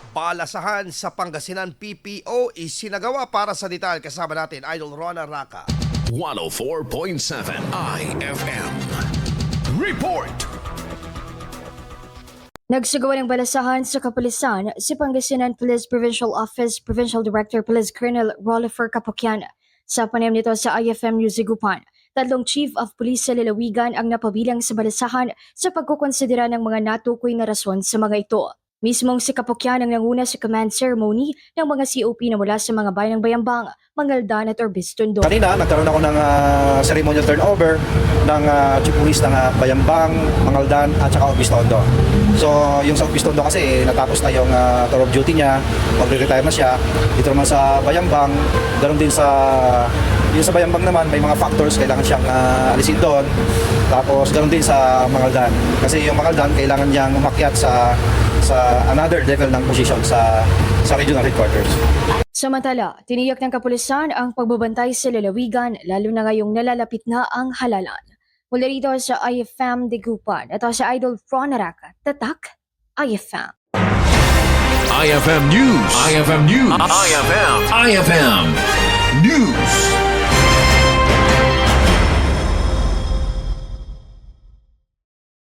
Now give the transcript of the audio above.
Palasahan sa Pangasinan PPO isinagawa. Para sa detalye kasama natin Idol Rona Raka. 104.7 IFM. Report! Nagsagawa ng balasahan sa kapulisan si Pangasinan Police Provincial Office Provincial Director Police Colonel Rollifer Capocchian. Sa panayam nito sa IFM News Higupan, 3 Chief of Police sa lalawigan ang napabilang sa balasahan sa pagkukonsidera ng mga natukoy na rason sa mga ito. Mismong si Capocchian ang nanguna sa command ceremony ng mga COP na mula sa mga bayan ng Bayambang, Mangaldan at Orbistondo. Kanina, nagkaroon ako ng ceremonial turnover ng Chief Police ng Bayambang, Mangaldan at saka Orbistondo. So, yung sa Orbistondo kasi natapos na yung tour of duty niya, magre-retire na siya. Dito naman sa Bayambang, ganoon din yung sa Bayambang naman, may mga factors kailangan siyang alisin doon. Tapos, ganoon din sa Mangaldan. Kasi yung Mangaldan, kailangan niyang umakyat sa another level ng position sa regional headquarters. Samantala, tiniyak ng kapulisan ang pagbabantay sa lalawigan lalo na ngayong nalalapit na ang halalan. Mula rito sa IFM Higupan, ito sa Idol Rona Raka, Tatak, IFM. IFM News. IFM News. IFM News.